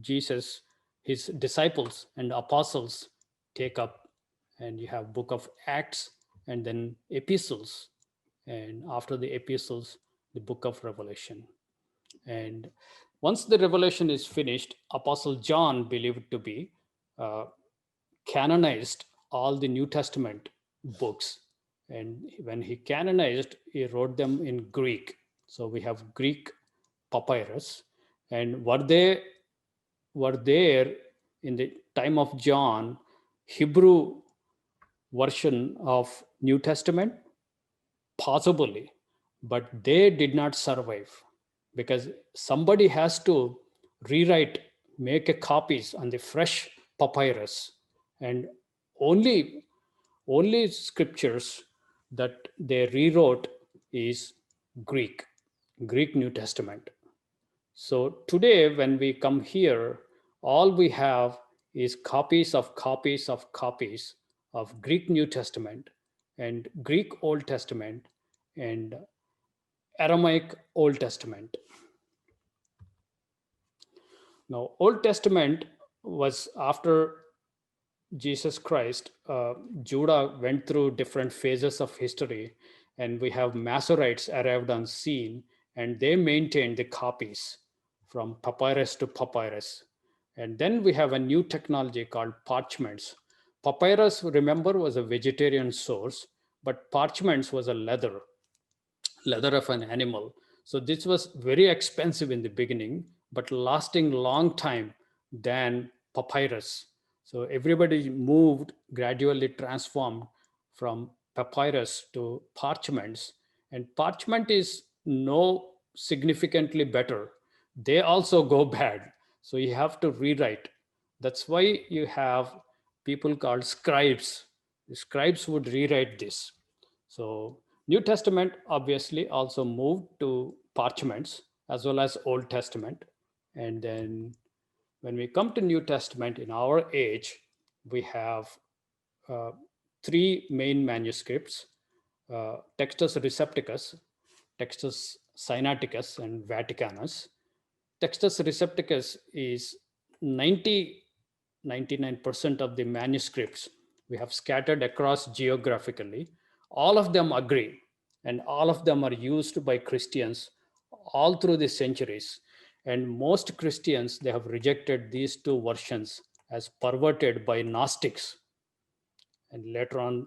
Jesus, his disciples and apostles take up, and you have book of Acts, and then epistles, and after the epistles, the book of Revelation. And once the Revelation is finished, Apostle John believed to be uh, canonized all the New Testament books. And when he canonized, he wrote them in Greek. So we have Greek papyrus. And were there in the time of John Hebrew version of New Testament? Possibly, but they did not survive because somebody has to rewrite, make a copies on the fresh papyrus, and only scriptures that they rewrote is Greek, Greek New Testament. So today, when we come here, all we have is copies of copies of copies of Greek New Testament and Greek Old Testament and Aramaic Old Testament. Now, Old Testament was after Jesus Christ. Judah went through different phases of history, and we have Masoretes arrived on scene, and they maintained the copies from papyrus to papyrus. And then we have a new technology called parchments. Papyrus, remember, was a vegetarian source, but parchments was a leather of an animal. So this was very expensive in the beginning, but lasting long time than papyrus. So everybody moved, gradually transformed from papyrus to parchments. And parchment is no significantly better. They also go bad. So you have to rewrite. That's why you have people called scribes. The scribes would rewrite this. So New Testament obviously also moved to parchments as well as Old Testament. And then when we come to New Testament in our age, we have uh, three main manuscripts, Textus Receptus, Textus Sinaiticus, and Vaticanus. Textus Receptus is 99% of the manuscripts we have scattered across geographically. All of them agree, and all of them are used by Christians all through the centuries. And most Christians, they have rejected these two versions as perverted by Gnostics and later on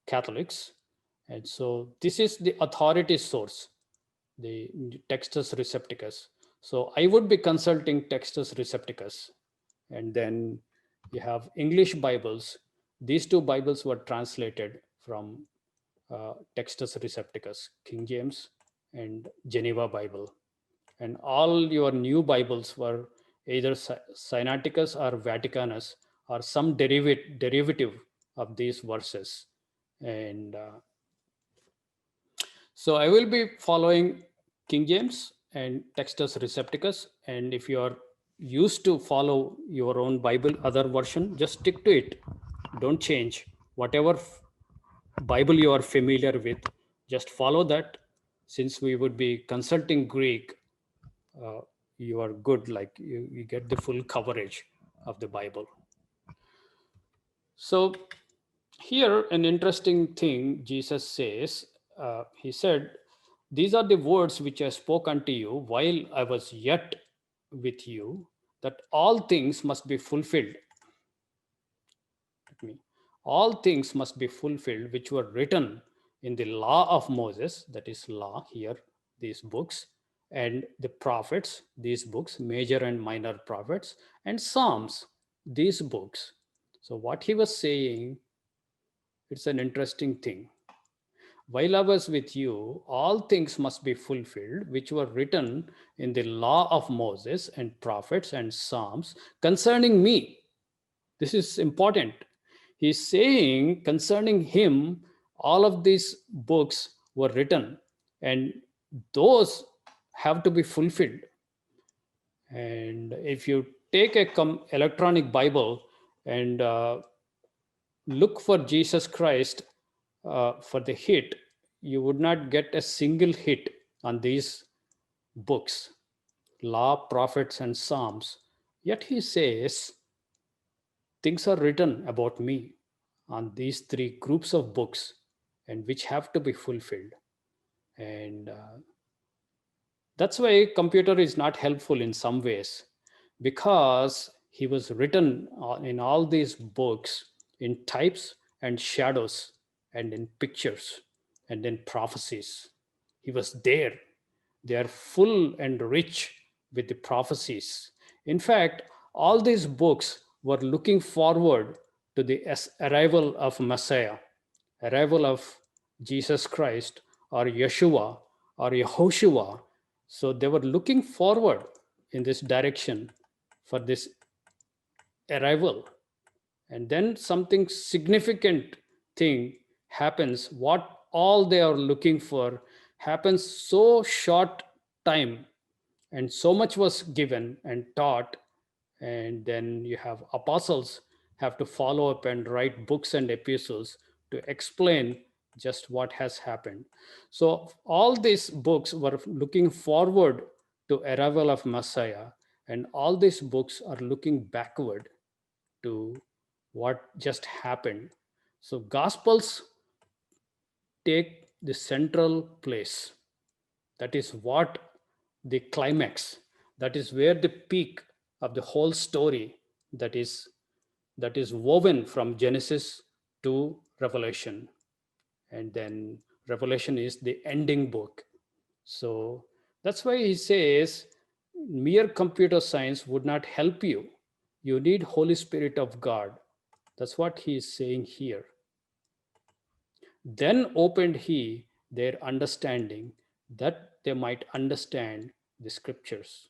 Catholics. And so this is the authority source, the Textus Recepticus. So I would be consulting Textus Recepticus. And then you have English Bibles. These two Bibles were translated from Textus Recepticus, King James and Geneva Bible. And all your new Bibles were either Sinaiticus or Vaticanus or some derivative of these verses. And so I will be following King James and Textus Recepticus. And if you are used to follow your own Bible, other version, just stick to it. Don't change. Whatever Bible you are familiar with, just follow that. Since we would be consulting Greek, you are good, like you get the full coverage of the Bible. So here, an interesting thing Jesus says, he said, "These are the words which I spoke unto you while I was yet with you, that all things must be fulfilled." Me. All things must be fulfilled which were written in the law of Moses, that is law here, these books, and the prophets, these books, major and minor prophets, and Psalms, these books. So what he was saying, it's an interesting thing. While I was with you, all things must be fulfilled which were written in the law of Moses and prophets and Psalms concerning me. This is important. He's saying concerning him, all of these books were written and those have to be fulfilled. And if you take a electronic Bible and look for Jesus Christ for the hit, you would not get a single hit on these books, law, prophets, and Psalms. Yet he says, things are written about me on these three groups of books and which have to be fulfilled. And that's why computer is not helpful in some ways, because he was written in all these books in types and shadows and in pictures and in prophecies. He was there. They are full and rich with the prophecies. In fact, all these books were looking forward to the arrival of Messiah, arrival of Jesus Christ or Yeshua or Yehoshua. So they were looking forward in this direction for this arrival. And then something significant thing happens. What all they are looking for happens so short time, and so much was given and taught. And then you have apostles have to follow up and write books and epistles to explain just what has happened. So all these books were looking forward to arrival of Messiah, and all these books are looking backward to what just happened. So gospels take the central place. That is what the climax, that is where the peak of the whole story, that is woven from Genesis to Revelation. And then Revelation is the ending book. So that's why he says mere computer science would not help you. You need Holy Spirit of God. That's what he is saying here. Then opened he their understanding, that they might understand the scriptures.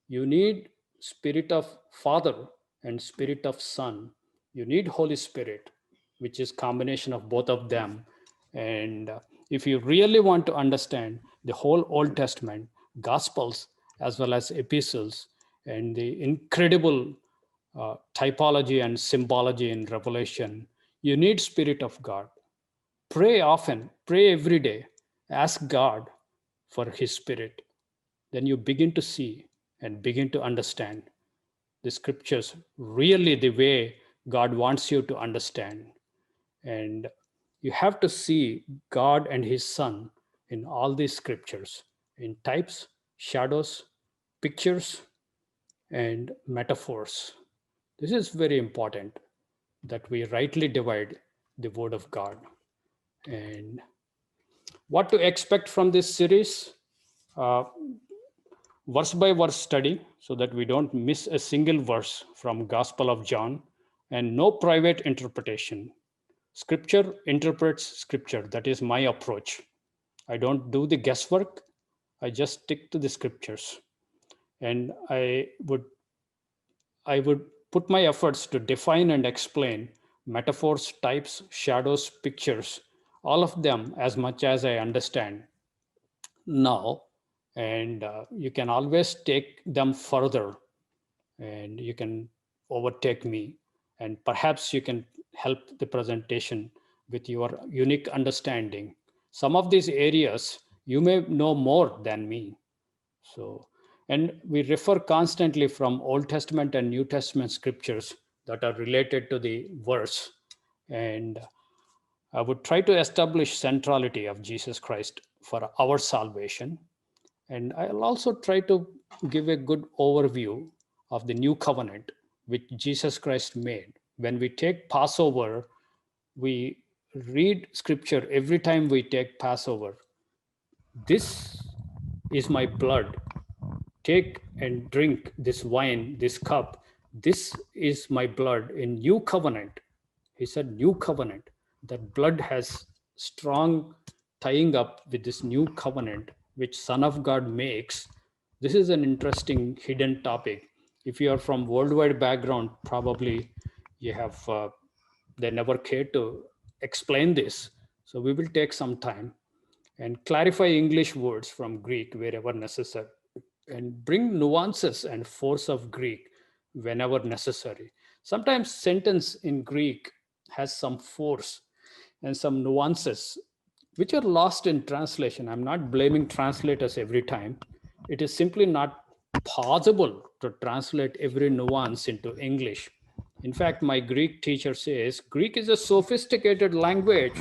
You need Spirit of Father and Spirit of Son. You need Holy Spirit, which is combination of both of them. And if you really want to understand the whole Old Testament, Gospels, as well as epistles, and the incredible typology and symbology in Revelation, you need Spirit of God. Pray often, pray every day, ask God for His Spirit. Then you begin to see and begin to understand the scriptures really the way God wants you to understand. And you have to see God and His Son in all these scriptures. in types, shadows, pictures, and metaphors. This is very important that we rightly divide the word of God. And what to expect from this series? Uh, Verse by verse study so that we don't miss a single verse from Gospel of John, and no private interpretation. Scripture interprets scripture. That is my approach. I don't do the guesswork. I just stick to the scriptures. And I would put my efforts to define and explain metaphors, types, shadows, pictures, all of them as much as I understand now. And you can always take them further, and you can overtake me, and perhaps you can help the presentation with your unique understanding. Some of these areas you may know more than me. So, and we refer constantly from Old Testament and New Testament scriptures that are related to the verse. And I would try to establish centrality of Jesus Christ for our salvation. And I'll also try to give a good overview of the new covenant which Jesus Christ made. When we take Passover, we read scripture every time we take Passover. This is my blood. Take and drink this wine, this cup. This is my blood in new covenant. He said, new covenant. That blood has strong tying up with this new covenant, which Son of God makes. This is an interesting hidden topic. If you are from worldwide background, probably you have, they never cared to explain this. So we will take some time and clarify English words from Greek wherever necessary, and bring nuances and force of Greek whenever necessary. Sometimes sentence in Greek has some force and some nuances which are lost in translation. I'm not blaming translators every time. It is simply not possible to translate every nuance into English. In fact, my Greek teacher says Greek is a sophisticated language.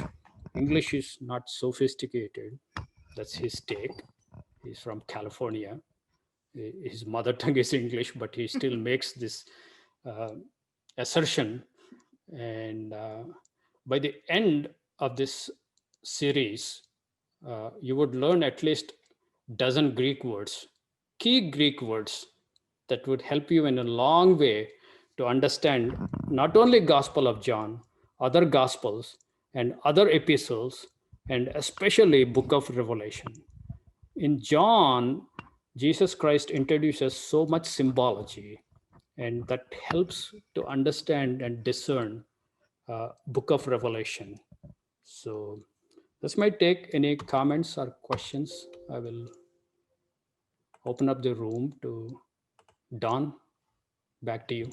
English is not sophisticated. That's his take. He's from California. His mother tongue is English, but he still makes this uh, assertion. And by the end of this series, you would learn at least dozen Greek words, key Greek words that would help you in a long way to understand not only Gospel of John, other Gospels and other epistles, and especially Book of Revelation. In John, Jesus Christ introduces so much symbology, and that helps to understand and discern Book of Revelation. So this might take any comments or questions. I will open up the room to Don. Back to you.